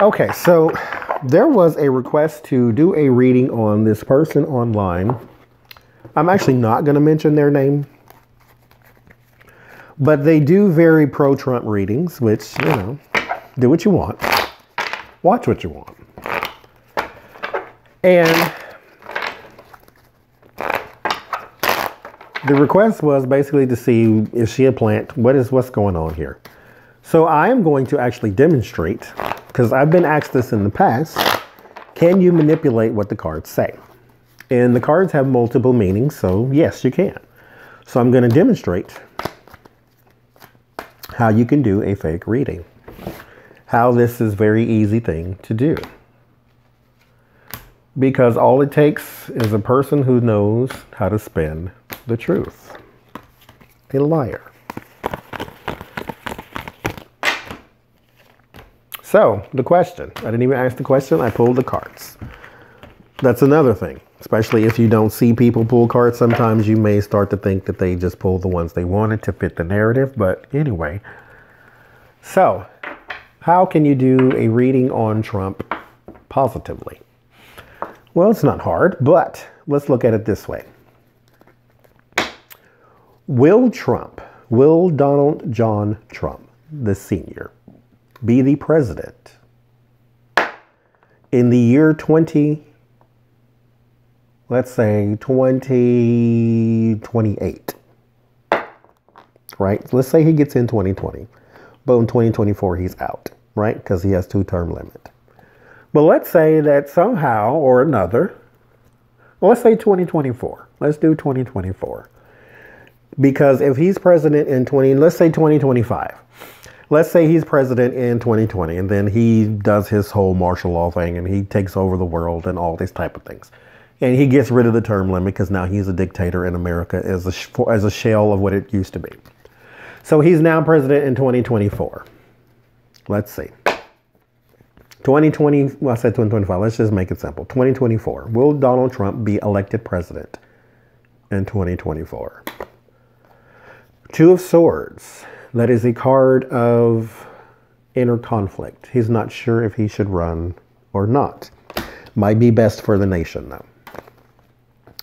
Okay, so there was a request to do a reading on this person online. I'm actually not going to mention their name, but they do very pro-Trump readings, which, you know, do what you want. Watch what you want. And the request was basically to see, is she a plant? What's going on here? So I am going to actually demonstrate, because I've been asked this in the past, can you manipulate what the cards say? And the cards have multiple meanings, so yes, you can. So I'm going to demonstrate how you can do a fake reading. How this is a very easy thing to do. Because all it takes is a person who knows how to spin the truth. A liar. So, the question. I didn't even ask the question, I pulled the cards. That's another thing. Especially if you don't see people pull cards, sometimes you may start to think that they just pulled the ones they wanted to fit the narrative. But anyway. So, how can you do a reading on Trump positively? Well, it's not hard, but let's look at it this way. Will Donald John Trump, the senior, be the president in the year 2028? Right? Let's say he gets in 2020, but in 2024 he's out, right? Because he has 2-term limit. But let's say that somehow or another, well, let's say 2024. Let's do 2024. Because if he's president in let's say 2025. Let's say he's president in 2020 and then he does his whole martial law thing and he takes over the world and all these type of things. And he gets rid of the term limit because now he's a dictator in America as a shell of what it used to be. So he's now president in 2024. Let's see. 2020, well, I said 2025. Let's just make it simple. 2024. Will Donald Trump be elected president in 2024? 2 of Swords. That is a card of inner conflict. He's not sure if he should run or not. Might be best for the nation, though.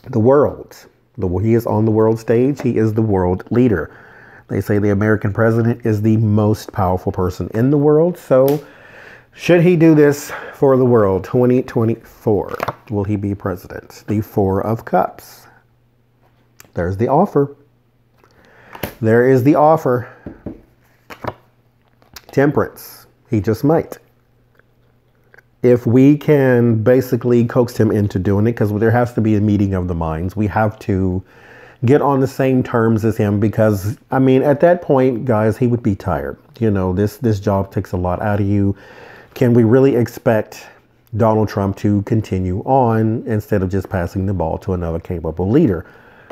The World. He is on the world stage. He is the world leader. They say the American president is the most powerful person in the world. So, should he do this for the world? 2024. Will he be president? The 4 of Cups. There's the offer. There is the offer. Temperance. He just might. If we can basically coax him into doing it, because there has to be a meeting of the minds. We have to get on the same terms as him because, I mean, at that point, guys, he would be tired. You know, this job takes a lot out of you. Can we really expect Donald Trump to continue on instead of just passing the ball to another capable leader?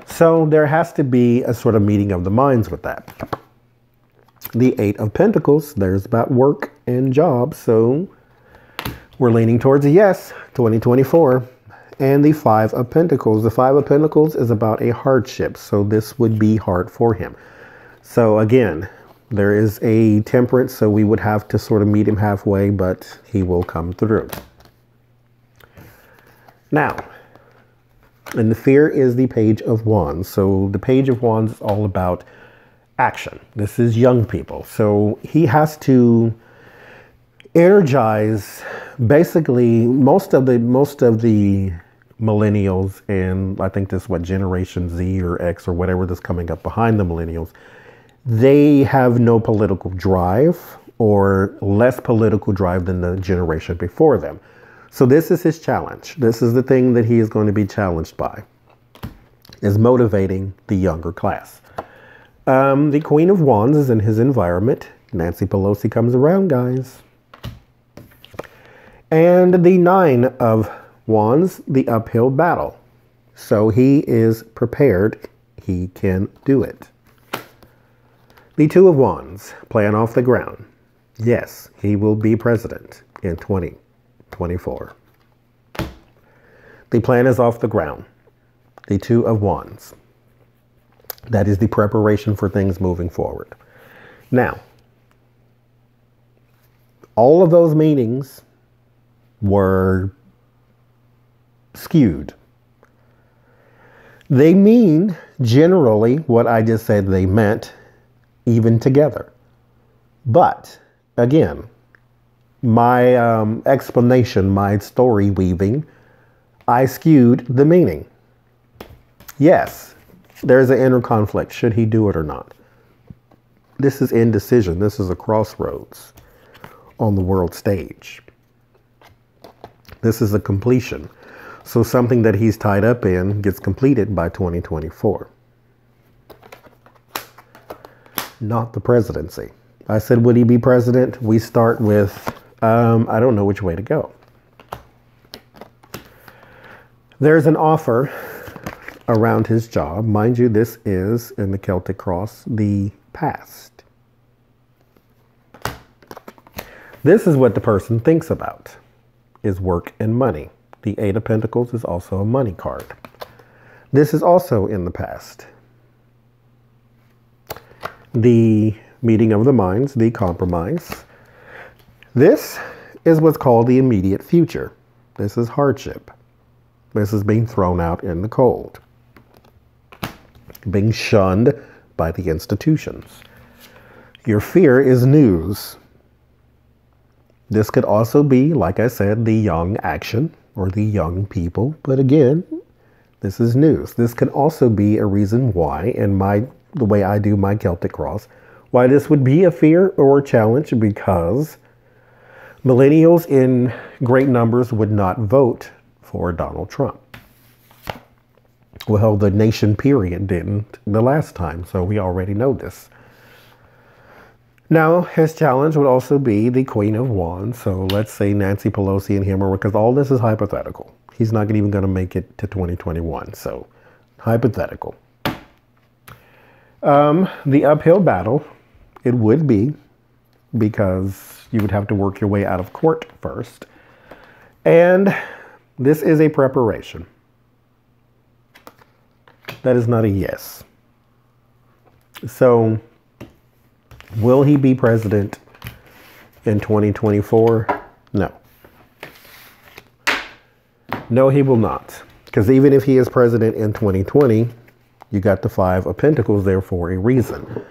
So there has to be a sort of meeting of the minds with that. The 8 of Pentacles, there's about work and jobs. So we're leaning towards a yes, 2024. And the 5 of Pentacles. The 5 of Pentacles is about a hardship. So this would be hard for him. So again, there is a temperance. So we would have to sort of meet him halfway, but he will come through. Now, and the fear is the Page of Wands. So the Page of Wands is all about action. This is young people. So he has to energize basically most of the millennials, and I think this is what Generation Z or X or whatever that's coming up behind the millennials. They have no political drive or less political drive than the generation before them. So this is his challenge. This is the thing that he is going to be challenged by, is motivating the younger class. The Queen of Wands is in his environment. Nancy Pelosi comes around, guys. And the 9 of Wands, the uphill battle. So he is prepared. He can do it. The 2 of Wands, plan off the ground. Yes, he will be president in 2024. The plan is off the ground. The 2 of Wands. That is the preparation for things moving forward. Now, all of those meanings were skewed. They mean generally what I just said they meant, even together. But again, my explanation, my story weaving, I skewed the meaning. Yes, there's an inner conflict. Should he do it or not? This is indecision. This is a crossroads on the world stage. This is a completion. So something that he's tied up in gets completed by 2024. Not the presidency. I said, would he be president? We start with, I don't know which way to go. There's an offer around his job. Mind you, this is, in the Celtic cross, the past. This is what the person thinks about, is work and money. The Eight of Pentacles is also a money card. This is also in the past. The meeting of the minds, the compromise. This is what's called the immediate future. This is hardship. This is being thrown out in the cold. Being shunned by the institutions. Your fear is news. This could also be, like I said, the young action or the young people. But again, this is news. This can also be a reason why, in the way I do my Celtic cross, why this would be a fear or a challenge, because millennials in great numbers would not vote for Donald Trump. Well, the nation period didn't the last time, so we already know this. Now, his challenge would also be the Queen of Wands. So let's say Nancy Pelosi and him, because all this is hypothetical. He's not even going to make it to 2021. So hypothetical. The uphill battle, it would be, because you would have to work your way out of court first. And this is a preparation. That is not a yes. So, will he be president in 2024? No. No, he will not. Because even if he is president in 2020, you got the Five of Pentacles there for a reason.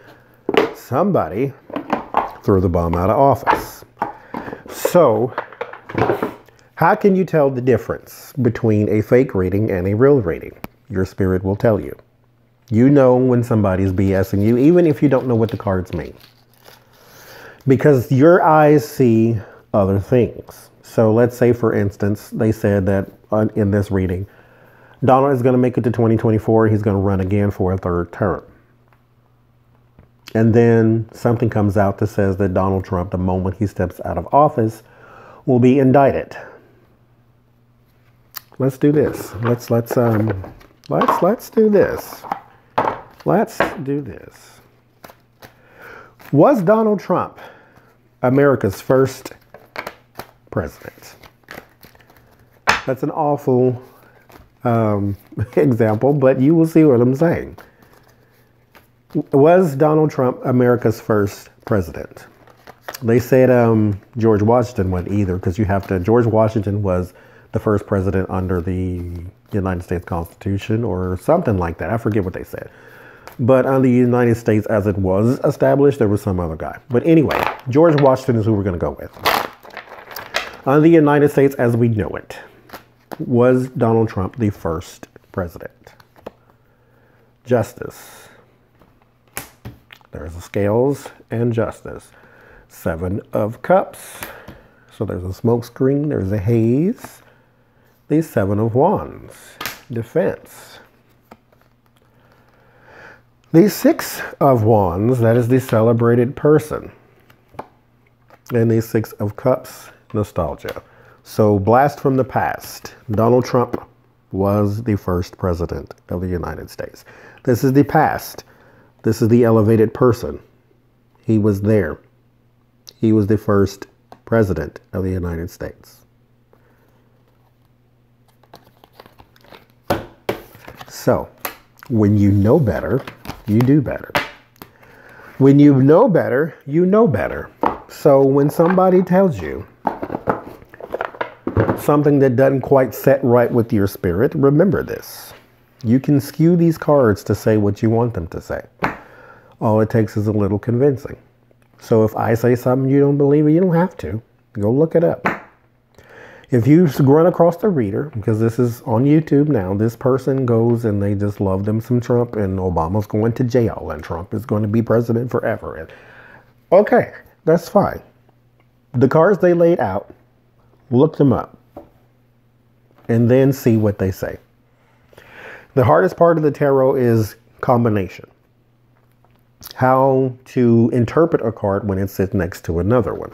Somebody threw the bomb out of office. So, how can you tell the difference between a fake reading and a real reading? Your spirit will tell you. You know when somebody's BSing you, even if you don't know what the cards mean. Because your eyes see other things. So let's say, for instance, they said that in this reading, Donald is going to make it to 2024. He's going to run again for a third term. And then something comes out that says that Donald Trump, the moment he steps out of office, will be indicted. Let's do this. Let's do this. Let's do this. Was Donald Trump America's first president? That's an awful example, but you will see what I'm saying. Was Donald Trump America's first president? They said George Washington wasn't either, because George Washington was the first president under the United States Constitution or something like that. I forget what they said. But on the United States as it was established, there was some other guy. But anyway, George Washington is who we're going to go with. On the United States as we know it, was Donald Trump the first president? Justice. There's the scales and justice. Seven of Cups. So there's a smoke screen. There's a haze. The Seven of Wands. Defense. The Six of Wands, that is the celebrated person. And the Six of Cups, nostalgia. So blast from the past. Donald Trump was the first president of the United States. This is the past. This is the elevated person. He was there. He was the first president of the United States. So, when you know better, you do better. When you know better, you know better. So when somebody tells you something that doesn't quite set right with your spirit, remember this. You can skew these cards to say what you want them to say. All it takes is a little convincing. So if I say something you don't believe it, you don't have to. Go look it up. If you run across the reader, because this is on YouTube now, this person goes and they just love them some Trump, and Obama's going to jail and Trump is going to be president forever. And okay, that's fine. The cards they laid out, look them up and then see what they say. The hardest part of the tarot is combination. How to interpret a card when it sits next to another one.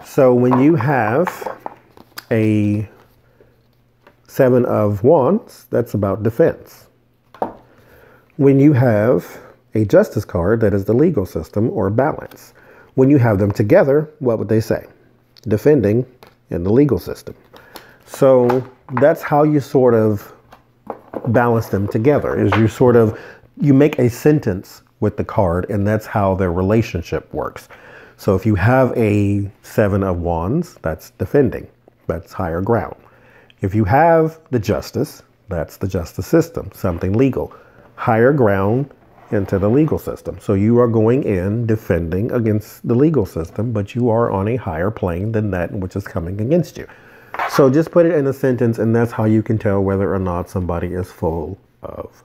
So when you have a 7 of Wands, that's about defense. When you have a Justice card, that is the legal system or balance. When you have them together, what would they say? Defending in the legal system. So that's how you sort of balance them together, is you make a sentence with the card, and that's how their relationship works. So if you have a 7 of Wands, that's defending. That's higher ground. If you have the Justice, that's the justice system, something legal. Higher ground into the legal system. So you are going in defending against the legal system, but you are on a higher plane than that which is coming against you. So just put it in a sentence, and that's how you can tell whether or not somebody is full of